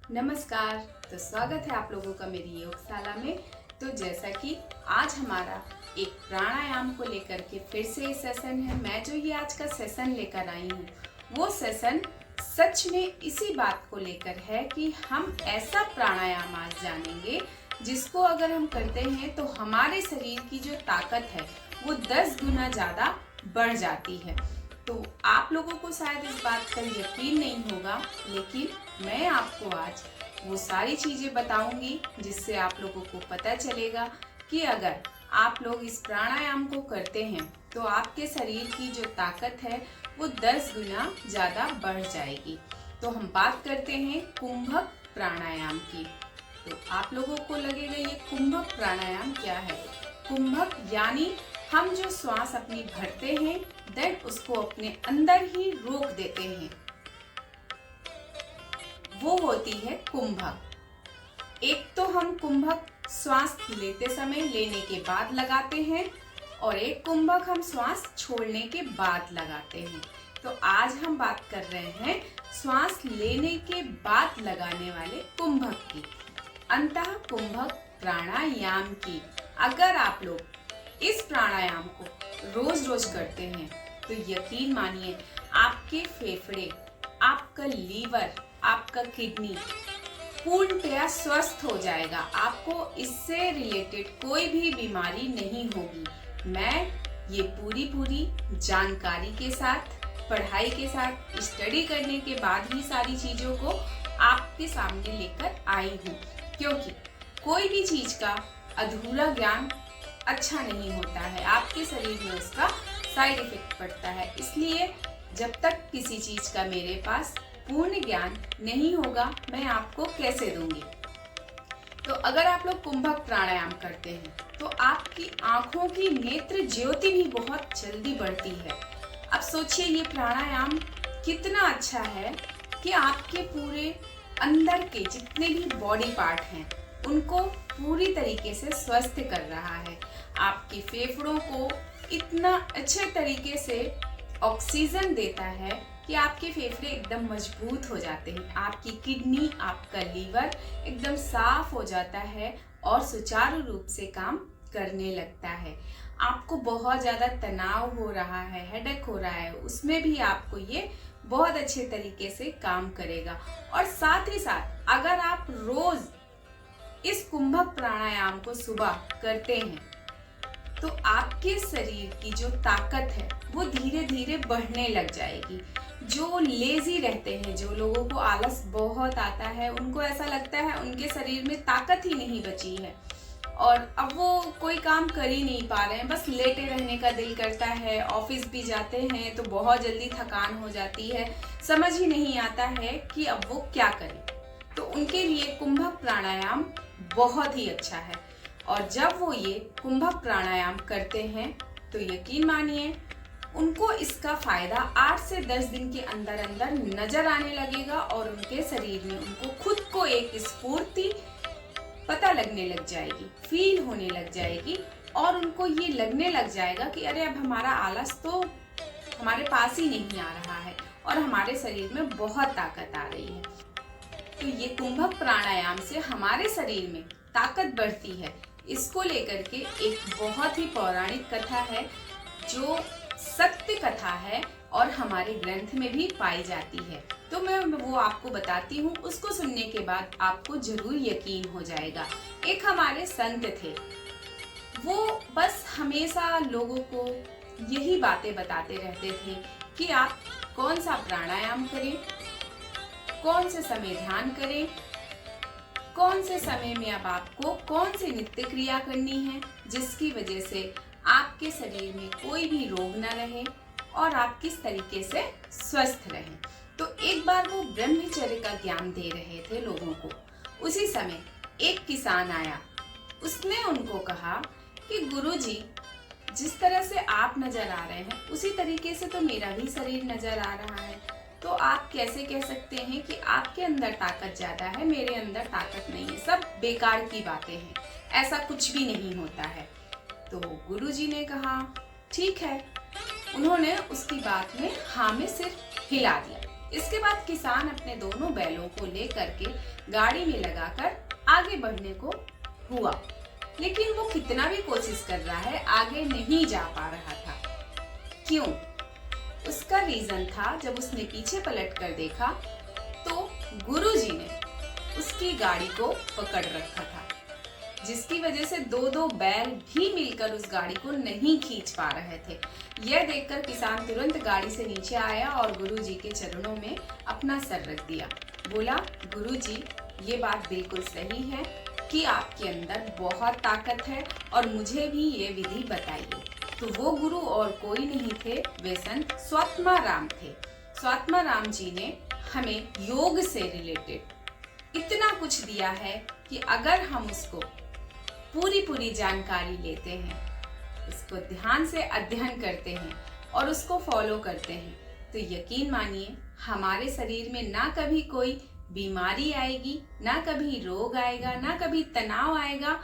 नमस्कार। तो स्वागत है आप लोगों का मेरी योगशाला में। तो जैसा कि आज हमारा एक प्राणायाम को लेकर के फिर से सेशन है। मैं जो ये आज का सेशन लेकर आई हूँ वो सेशन सच में इसी बात को लेकर है कि हम ऐसा प्राणायाम आज जानेंगे जिसको अगर हम करते हैं तो हमारे शरीर की जो ताकत है वो 10 गुना ज़्यादा बढ़ जाती है। तो आप लोगों को शायद इस बात पर यकीन नहीं होगा, लेकिन मैं आपको आज वो सारी चीज़ें बताऊंगी जिससे आप लोगों को पता चलेगा कि अगर आप लोग इस प्राणायाम को करते हैं तो आपके शरीर की जो ताकत है वो 10 गुना ज़्यादा बढ़ जाएगी। तो हम बात करते हैं कुंभक प्राणायाम की। तो आप लोगों को लगेगा ये कुंभक प्राणायाम क्या है। कुंभक यानी हम जो श्वास अपनी भरते हैं देन उसको अपने अंदर ही रोक देते हैं, वो होती है कुंभक। एक तो हम कुंभक श्वास लेते समय लेने के बाद लगाते हैं और एक कुंभक हम श्वास छोड़ने के बाद लगाते हैं। तो आज हम बात कर रहे हैं श्वास लेने के बाद लगाने वाले कुंभक की, अंतः कुंभक प्राणायाम की। अगर आप लोग इस प्राणायाम को रोज रोज करते हैं तो यकीन मानिए आपके फेफड़े, आपका लीवर, आपका किडनी पूर्णतया स्वस्थ हो जाएगा। आपको इससे रिलेटेड कोई भी बीमारी नहीं होगी। मैं ये पूरी जानकारी के साथ, पढ़ाई के साथ, स्टडी करने के बाद ही सारी चीज़ों को आपके सामने लेकर आई हूँ, क्योंकि कोई भी चीज़ का अधूरा ज्ञान अच्छा नहीं होता है, आपके शरीर में उसका साइड इफेक्ट पड़ता है। इसलिए जब तक किसी चीज़ का मेरे पास पूर्ण ज्ञान नहीं होगा मैं आपको कैसे दूंगी। तो अगर आप लोग कुंभक प्राणायाम करते हैं तो आपकी आंखों की नेत्र ज्योति भी बहुत जल्दी बढ़ती है। अब सोचिए ये प्राणायाम कितना अच्छा है कि आपके पूरे अंदर के जितने भी बॉडी पार्ट हैं उनको पूरी तरीके से स्वस्थ कर रहा है। आपके फेफड़ों को इतना अच्छे तरीके से ऑक्सीजन देता है कि आपके फेफड़े एकदम मजबूत हो जाते हैं। आपकी किडनी, आपका लीवर एकदम साफ हो जाता है और सुचारू रूप से काम करने लगता है। आपको बहुत ज़्यादा तनाव हो रहा है, हेडेक हो रहा है, उसमें भी आपको ये बहुत अच्छे तरीके से काम करेगा। और साथ ही साथ अगर आप रोज इस कुंभक प्राणायाम को सुबह करते हैं तो आपके शरीर की जो ताकत है वो धीरे धीरे बढ़ने लग जाएगी। जो लेजी रहते हैं, जो लोगों को आलस बहुत आता है, उनको ऐसा लगता है उनके शरीर में ताकत ही नहीं बची है और अब वो कोई काम कर ही नहीं पा रहे हैं, बस लेटे रहने का दिल करता है। ऑफिस भी जाते हैं तो बहुत जल्दी थकान हो जाती है, समझ ही नहीं आता है कि अब वो क्या करें। तो उनके लिए कुंभक प्राणायाम बहुत ही अच्छा है। और जब वो ये कुंभक प्राणायाम करते हैं तो यकीन मानिए उनको इसका फायदा 8 से 10 दिन के अंदर अंदर नजर आने लगेगा और उनके शरीर में उनको खुद को एक स्फूर्ति पता लगने लग जाएगी, फील होने लग जाएगी और उनको ये लगने लग जाएगा कि अरे अब हमारा आलस तो हमारे पास ही नहीं आ रहा है और हमारे शरीर में बहुत ताकत आ रही है। तो ये कुंभक प्राणायाम से हमारे शरीर में ताकत बढ़ती है। इसको लेकर के एक बहुत ही पौराणिक कथा है जो सत्य कथा है और हमारे ग्रंथ में भी पाई जाती है। तो मैं वो आपको बताती हूँ, उसको सुनने के बाद आपको जरूर यकीन हो जाएगा। एक हमारे संत थे, वो बस हमेशा लोगों को यही बातें बताते रहते थे कि आप कौन सा प्राणायाम करें, कौन से समय ध्यान करें, कौन से समय में अब आपको कौन सी नित्य क्रिया करनी है जिसकी वजह से आपके शरीर में कोई भी रोग न रहे और आप किस तरीके से स्वस्थ रहें। तो एक बार वो ब्रह्मचर्य का ज्ञान दे रहे थे लोगों को। उसी समय एक किसान आया, उसने उनको कहा कि गुरुजी, जिस तरह से आप नजर आ रहे हैं उसी तरीके से तो मेरा भी शरीर नजर आ रहा है, तो आप कैसे कह सकते हैं कि आपके अंदर ताकत ज्यादा है, मेरे अंदर ताकत नहीं है, सब बेकार की बातें हैं, ऐसा कुछ भी नहीं होता है। तो गुरुजी ने कहा ठीक है। उन्होंने उसकी बात में हाँ में सिर हिला दिया इसके बाद किसान अपने दोनों बैलों को लेकर के गाड़ी में लगाकर आगे बढ़ने को हुआ, लेकिन वो कितना भी कोशिश कर रहा है आगे नहीं जा पा रहा था। क्यों? उसका रीजन था, जब उसने पीछे पलट कर देखा तो गुरुजी ने उसकी गाड़ी को पकड़ रखा था, जिसकी वजह से दो बैल भी मिलकर उस गाड़ी को नहीं खींच पा रहे थे। यह देखकर किसान तुरंत गाड़ी से नीचे आया और गुरुजी के चरणों में अपना सर रख दिया। बोला, गुरुजी, ये बात बिल्कुल सही है कि आपके अंदर बहुत ताकत है और मुझे भी ये विधि बताइए। तो वो गुरु और कोई नहीं थे, वे संत स्वात्माराम थे। स्वात्माराम जी ने हमें योग से रिलेटेड इतना कुछ दिया है कि अगर हम उसको पूरी जानकारी लेते हैं, उसको ध्यान से अध्ययन करते हैं और उसको फॉलो करते हैं, तो यकीन मानिए हमारे शरीर में ना कभी कोई बीमारी आएगी, ना कभी रोग आएगा, ना कभी तनाव आएगा,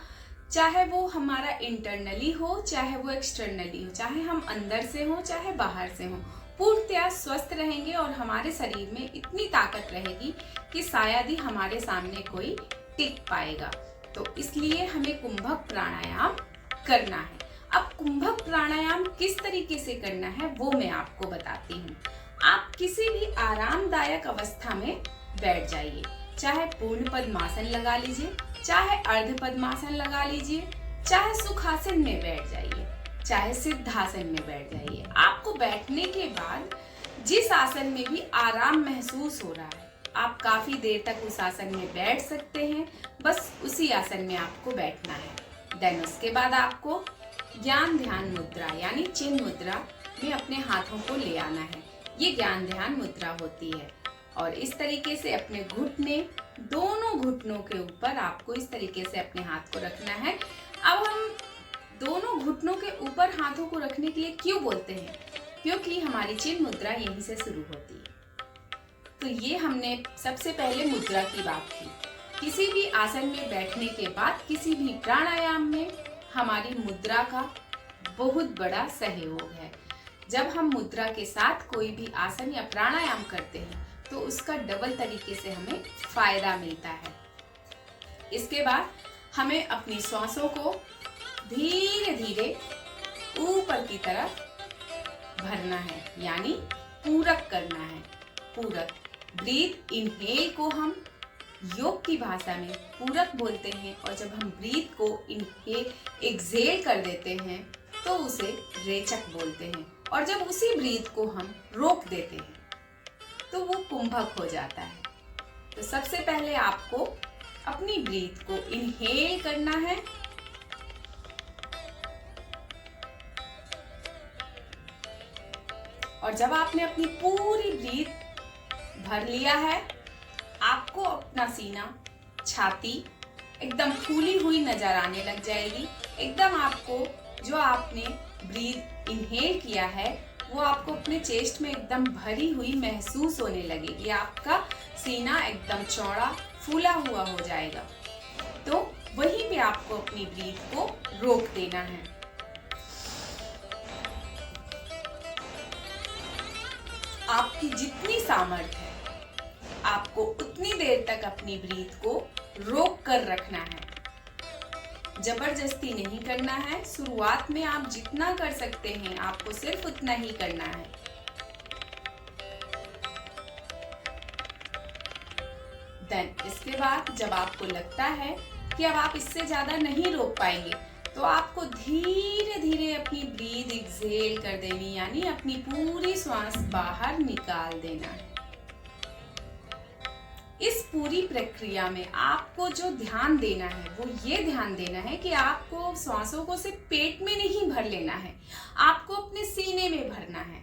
चाहे वो हमारा इंटरनली हो चाहे वो एक्सटर्नली हो, चाहे हम अंदर से हो चाहे बाहर से हो, पूर्णतया स्वस्थ रहेंगे और हमारे शरीर में इतनी ताकत रहेगी कि शायद ही हमारे सामने कोई टिक पाएगा। तो इसलिए हमें कुंभक प्राणायाम करना है। अब कुंभक प्राणायाम किस तरीके से करना है वो मैं आपको बताती हूँ। आप किसी भी आरामदायक अवस्था में बैठ जाइए, चाहे पूर्ण पद्मासन लगा लीजिए, चाहे अर्ध पद्मासन लगा लीजिए, चाहे सुखासन में बैठ जाइए, चाहे सिद्धासन में बैठ जाइए। आपको बैठने के बाद जिस आसन में भी आराम महसूस हो रहा है, आप काफी देर तक उस आसन में बैठ सकते हैं। बस उसी आसन में आपको बैठना है। देन उसके बाद आपको ज्ञान ध्यान मुद्रा यानी चिन्ह मुद्रा में अपने हाथों को ले आना है। ये ज्ञान ध्यान मुद्रा होती है और इस तरीके से अपने घुटने, दोनों घुटनों के ऊपर आपको इस तरीके से अपने हाथ को रखना है। अब हम दोनों घुटनों के ऊपर हाथों को रखने के लिए क्यों बोलते हैं? क्योंकि हमारी चिन्ह मुद्रा यहीं से शुरू होती है। तो ये हमने सबसे पहले मुद्रा की बात की। किसी भी आसन में बैठने के बाद किसी भी प्राणायाम में हमारी मुद्रा का बहुत बड़ा सहयोग है। जब हम मुद्रा के साथ कोई भी आसन या प्राणायाम करते हैं तो उसका डबल तरीके से हमें फायदा मिलता है। इसके बाद हमें अपनी श्वासों को धीरे धीरे ऊपर की तरफ भरना है, यानी पूरक करना है। पूरक ब्रीथ इनहेल को हम योग की भाषा में पूरक बोलते हैं और जब हम ब्रीथ को इनहेल एक्सहेल कर देते हैं तो उसे रेचक बोलते हैं और जब उसी ब्रीथ को हम रोक देते हैं तो वो कुंभक हो जाता है। तो सबसे पहले आपको अपनी ब्रीथ को इनहेल करना है और जब आपने अपनी पूरी ब्रीथ भर लिया है, आपको अपना सीना, छाती एकदम फूली हुई नजर आने लग जाएगी। एकदम आपको जो आपने ब्रीथ इनहेल किया है वो आपको अपने चेस्ट में एकदम भरी हुई महसूस होने लगेगी। आपका सीना एकदम चौड़ा फूला हुआ हो जाएगा। तो वहीं पे आपको अपनी ब्रीथ को रोक देना है। आपकी जितनी सामर्थ्य है आपको उतनी देर तक अपनी ब्रीथ को रोक कर रखना है। जबरदस्ती नहीं करना है। शुरुआत में आप जितना कर सकते हैं आपको सिर्फ उतना ही करना है। देन इसके बाद जब आपको लगता है कि अब आप इससे ज्यादा नहीं रोक पाएंगे तो आपको धीरे धीरे अपनी ब्रीथ एक्सहेल कर देनी, यानी अपनी पूरी श्वास बाहर निकाल देना है। इस पूरी प्रक्रिया में आपको जो ध्यान देना है वो ये ध्यान देना है कि आपको श्वासों को सिर्फ पेट में नहीं भर लेना है, आपको अपने सीने में भरना है।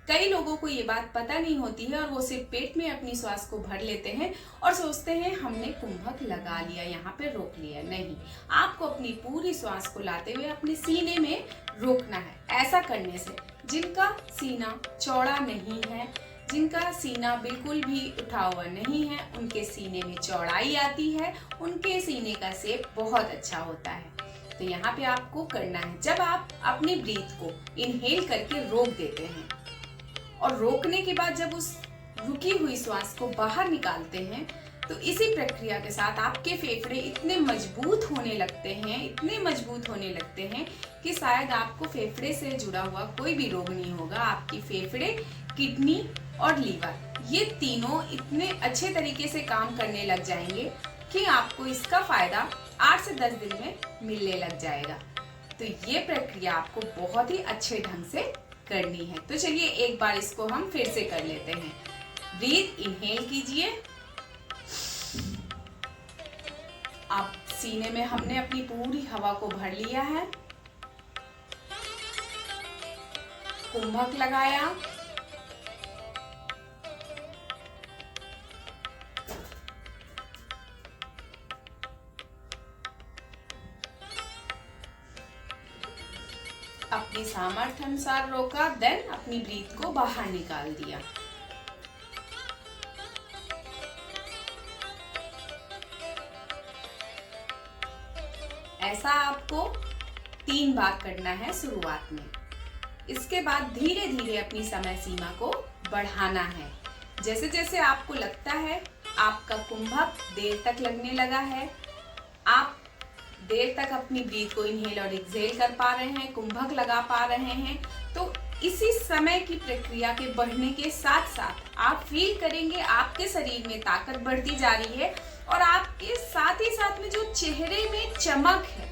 कई लोगों को ये बात पता नहीं होती है और वो सिर्फ पेट में अपनी श्वास को भर लेते हैं और सोचते हैं हमने कुंभक लगा लिया, यहाँ पे रोक लिया। नहीं, आपको अपनी पूरी श्वास को लाते हुए अपने सीने में रोकना है। ऐसा करने से जिनका सीना चौड़ा नहीं है, जिनका सीना बिल्कुल भी उठा हुआ नहीं है, उनके सीने में चौड़ाई आती है, उनके सीने का शेप बहुत अच्छा होता है। तो यहाँ पे आपको करना है, जब आप अपनी ब्रीथ को इनहेल करके रोक देते हैं और रोकने के बाद जब उस रुकी हुई श्वास को बाहर निकालते हैं तो इसी प्रक्रिया के साथ आपके फेफड़े इतने मजबूत होने लगते हैं कि शायद आपको फेफड़े से जुड़ा हुआ कोई भी रोग नहीं होगा। आपकी फेफड़े, किडनी और लीवर ये तीनों इतने अच्छे तरीके से काम करने लग जाएंगे कि आपको इसका फायदा 8 से 10 दिन में मिलने लग जाएगा। तो ये प्रक्रिया आपको बहुत ही अच्छे ढंग से करनी है। तो चलिए एक बार इसको हम फिर से कर लेते हैं। ब्रीथ, इनहेल कीजिए। आप सीने में हमने अपनी पूरी हवा को भर लिया है। कुंभक लगाया। अपनी सामर्थ्य अनुसार रोका, देन अपनी ब्रीथ को बाहर निकाल दिया। ऐसा आपको 3 बार करना है शुरुआत में। इसके बाद धीरे धीरे अपनी समय सीमा को बढ़ाना है। जैसे जैसे आपको लगता है आपका कुंभक देर तक लगने लगा है, आप देर तक अपनी ब्रीथ को इनहेल और एक्सहेल कर पा रहे हैं, कुंभक लगा पा रहे हैं, तो इसी समय की प्रक्रिया के बढ़ने के साथ साथ आप फील करेंगे आपके शरीर में ताकत बढ़ती जा रही है और आपके साथ ही साथ में जो चेहरे में चमक है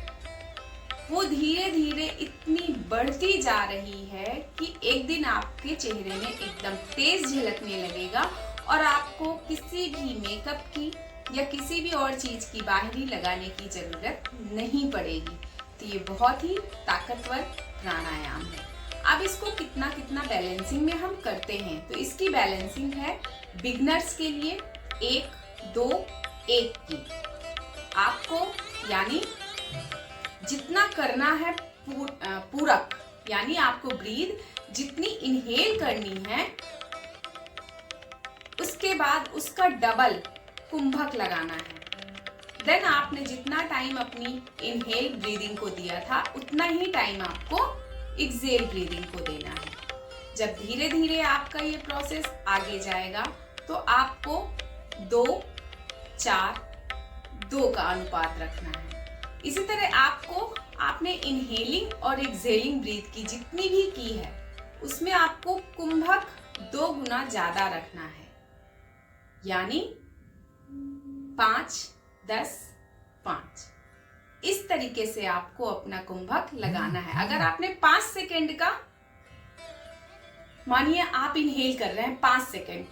वो धीरे धीरे इतनी बढ़ती जा रही है कि एक दिन आपके चेहरे में एकदम तेज झलकने लगेगा और आपको किसी भी मेकअप की या किसी भी और चीज की बाहरी लगाने की जरूरत नहीं पड़ेगी। तो ये बहुत ही ताकतवर प्राणायाम है। अब इसको कितना कितना बैलेंसिंग में हम करते हैं, तो इसकी बैलेंसिंग है बिगनर्स के लिए 1, 2, 1 की। आपको यानी जितना करना है पूरक, यानी आपको ब्रीथ जितनी इनहेल करनी है उसके बाद उसका डबल कुंभक लगाना है। देन आपने जितना टाइम अपनी इनहेल ब्रीदिंग को दिया था उतना ही टाइम आपको एक्सहेल ब्रीदिंग को देना है। जब धीरे धीरे आपका ये प्रोसेस आगे जाएगा तो आपको 2, 4, 2 का अनुपात रखना है। इसी तरह आपने इनहेलिंग और एक्सहेलिंग ब्रीथ की जितनी भी की है उसमें आपको कुंभक 2 गुना ज्यादा रखना है, यानी 5, 10, 5। इस तरीके से आपको अपना कुंभक लगाना है। अगर आपने 5 सेकेंड का, मानिए आप इनहेल कर रहे हैं 5 सेकेंड,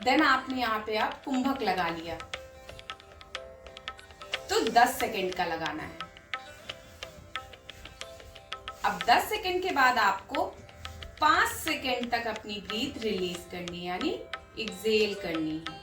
देन आपने यहाँ पे आप कुंभक लगा लिया तो 10 सेकेंड का लगाना है। अब 10 सेकेंड के बाद आपको 5 सेकेंड तक अपनी ब्रीथ रिलीज करनी है, यानी एक्सहेल करनी है।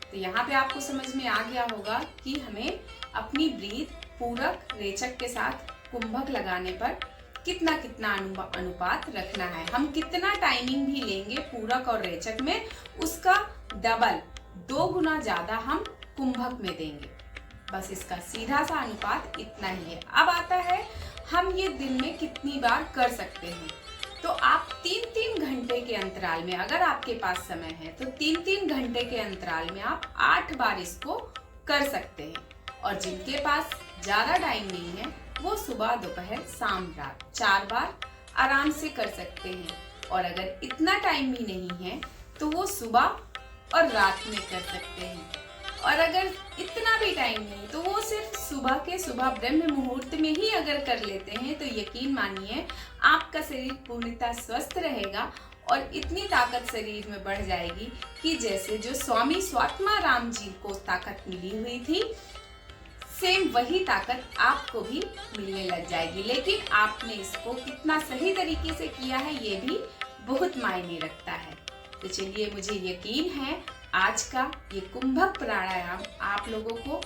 तो यहाँ पे आपको समझ में आ गया होगा कि हमें अपनी ब्रीथ पूरक रेचक के साथ कुंभक लगाने पर कितना कितना अनुपात रखना है। हम कितना टाइमिंग भी लेंगे पूरक और रेचक में उसका डबल 2 गुना ज्यादा हम कुंभक में देंगे। बस इसका सीधा सा अनुपात इतना ही है। अब आता है हम ये दिन में कितनी बार कर सकते हैं। तो आप 3-3 घंटे के अंतराल में, अगर आपके पास समय है तो 3-3 घंटे के अंतराल में आप 8 बार इसको कर सकते हैं। और जिनके पास ज्यादा टाइम नहीं है वो सुबह, दोपहर, शाम, रात 4 बार आराम से कर सकते हैं। और अगर इतना टाइम भी नहीं है तो वो सुबह और रात में कर सकते हैं। और अगर इतना भी टाइम नहीं तो वो सिर्फ सुबह के सुबह ब्रह्म मुहूर्त में ही अगर कर लेते हैं तो यकीन मानिए आपका शरीर पूर्णतः स्वस्थ रहेगा और इतनी ताकत शरीर में बढ़ जाएगी कि जैसे जो स्वामी स्वात्मा राम जी को ताकत मिली हुई थी सेम वही ताकत आपको भी मिलने लग जाएगी। लेकिन आपने इसको कितना सही तरीके से किया है ये भी बहुत मायने रखता है। तो चलिए, मुझे यकीन है आज का ये कुंभक प्राणायाम आप लोगों को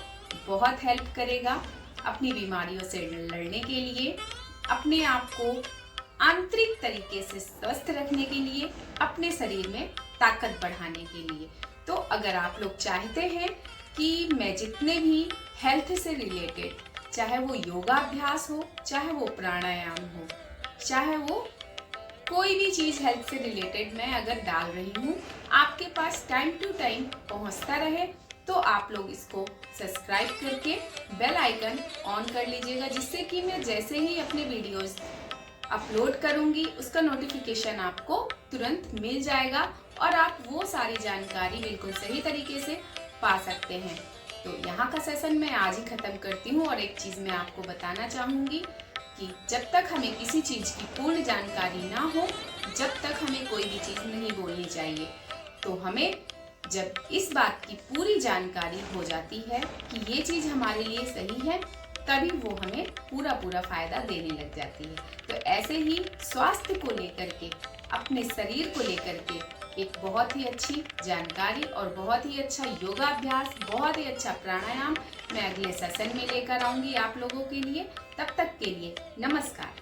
बहुत हेल्प करेगा अपनी बीमारियों से लड़ने के लिए, अपने आप को आंतरिक तरीके से स्वस्थ रखने के लिए, अपने शरीर में ताकत बढ़ाने के लिए। तो अगर आप लोग चाहते हैं कि मैं जितने भी हेल्थ से रिलेटेड, चाहे वो योगाभ्यास हो, चाहे वो प्राणायाम हो, चाहे वो कोई भी चीज हेल्थ से रिलेटेड मैं अगर डाल रही हूँ आपके पास टाइम टू टाइम पहुँचता रहे, तो आप लोग इसको सब्सक्राइब करके बेल आइकन ऑन कर लीजिएगा, जिससे कि मैं जैसे ही अपने वीडियोस अपलोड करूंगी उसका नोटिफिकेशन आपको तुरंत मिल जाएगा और आप वो सारी जानकारी बिल्कुल सही तरीके से पा सकते हैं। तो यहाँ का सेशन मैं आज ही खत्म करती हूँ और एक चीज़ मैं आपको बताना चाहूँगी कि जब तक हमें किसी चीज़ की पूर्ण जानकारी ना हो, जब तक हमें कोई भी चीज़ नहीं बोलनी चाहिए। तो हमें जब इस बात की पूरी जानकारी हो जाती है कि ये चीज़ हमारे लिए सही है, तभी वो हमें पूरा फायदा देने लग जाती है। तो ऐसे ही स्वास्थ्य को लेकर के, अपने शरीर को लेकर के एक बहुत ही अच्छी जानकारी और बहुत ही अच्छा योगाभ्यास, बहुत ही अच्छा प्राणायाम मैं अगले सेशन में लेकर आऊंगी आप लोगों के लिए। तब तक के लिए नमस्कार।